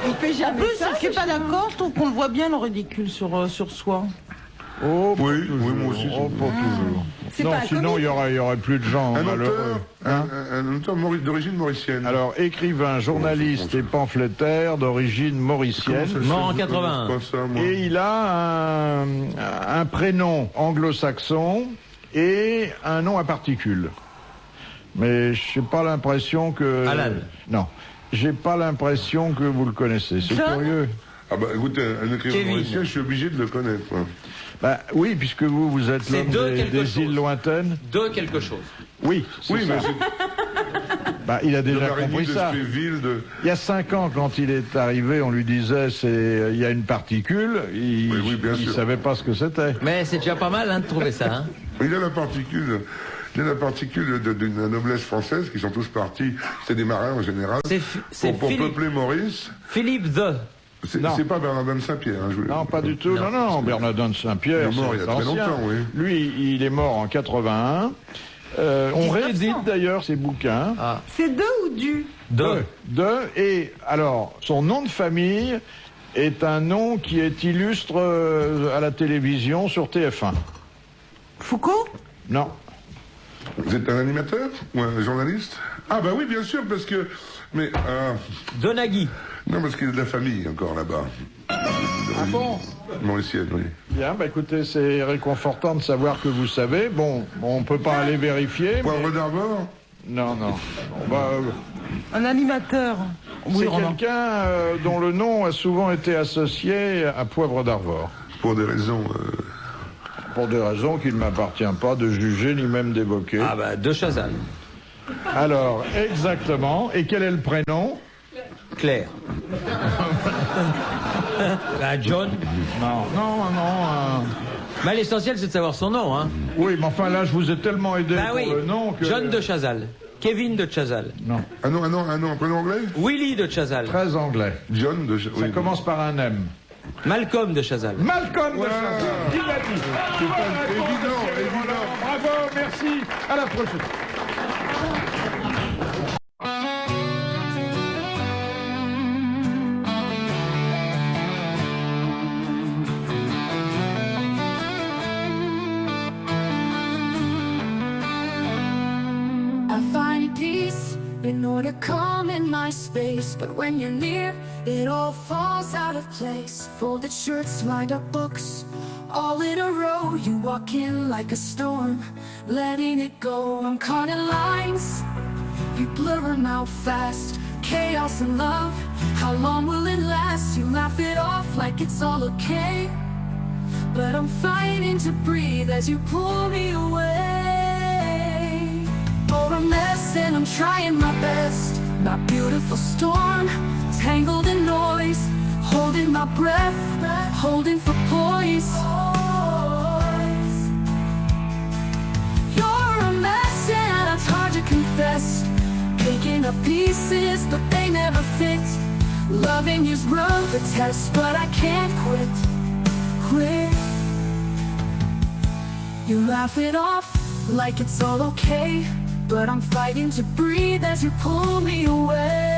Il fait En jamais plus, ça. je suis pas d'accord, je trouve qu'on le voit bien le ridicule sur soi. Oh, pas Oui, toujours. oui, moi aussi, Oh, pas toujours. C'est Non, pas un sinon comique. il y aurait plus de gens Un malheureux. auteur, un auteur d'origine mauricienne. Alors, écrivain, journaliste et pamphlétaire d'origine mauricienne. Comment ça se Mort en fait, je 81. connais pas ça, moi. Et il a un prénom anglo-saxon et un nom à particules. Mais je n'ai pas l'impression que... Alan. Non, j'ai pas l'impression que vous le connaissez. C'est John curieux. Ah bah écoutez, un écrivain Kevin. mauricien, je suis obligé de le connaître. Moi. Bah, oui, puisque vous êtes C'est l'homme de des quelque chose. îles lointaines. De quelque chose. Oui, c'est Oui, ça. mais c'est Bah, il a de déjà Marigny, compris de ça. Spéville, de... Il y a 5 ans, quand il est arrivé, on lui disait il y a une particule. Il Oui, bien sûr. savait pas ce que c'était. Mais c'est déjà pas mal de trouver ça. Hein. Il a la particule. Il a la particule d'une noblesse française qui sont tous partis. C'est des marins en général. C'est Pour Philippe, peupler Maurice. Philippe The. Non. C'est pas Bernardin de Saint-Pierre. Hein, Non, pas du tout. Non, Bernardin de Saint-Pierre, Il est mort il y a c'est très ancien. longtemps, oui. Lui, il est mort en 81. On réédite d'ailleurs ses bouquins. Ah. C'est deux ou du? Et alors, son nom de famille est un nom qui est illustre à la télévision sur TF1. Foucault? Non. Vous êtes un animateur ou un journaliste? Ah bah oui, bien sûr, parce que... Mais... Donaghy. non, parce qu'il y a de la famille encore là-bas. Ah bon? Mauricienne, oui. Bien, bah écoutez, c'est réconfortant de savoir que vous savez. Bon, on peut pas aller vérifier. Poivre d'Arvor? Non. Bon, bah, Un animateur. c'est Oui, Roland. quelqu'un dont le nom a souvent été associé à Poivre d'Arvor. Pour des raisons... Pour des raisons qu'il ne m'appartient pas de juger ni même d'évoquer. Ah bah, de Chazal. Alors, exactement. Et quel est le prénom? Claire. Bah, John. Non. Bah, l'essentiel, c'est de savoir son nom. Hein. Oui, mais enfin là, je vous ai tellement aidé Bah pour oui. le nom que... John de Chazal. Kevin de Chazal. Non, un prénom anglais? Willy de Chazal. très anglais. John de... Ça oui. commence par un M. Malcolm de Chazal. Malcolm de Ouais. Chazal. Il l'a dit. C'est Bonne pas réponse, évident, Olivier évident. Roland. Bravo, merci. À la prochaine. I find peace in order calm in my space. But when you're near, it all falls out of place. Folded shirts, lined up books, all in a row. You walk in like a storm, letting it go. I'm caught in lines, you blur them out fast. Chaos and love, how long will it last? You laugh it off like it's all okay, but I'm fighting to breathe as you pull me away. For a mess and I'm trying my best. My beautiful storm, tangled in noise, holding my breath, holding for poise. You're a mess and it's hard to confess. Picking up pieces, but they never fit. Loving you's run the test, but I can't quit. You laugh it off like it's all okay, but I'm fighting to breathe as you pull me away.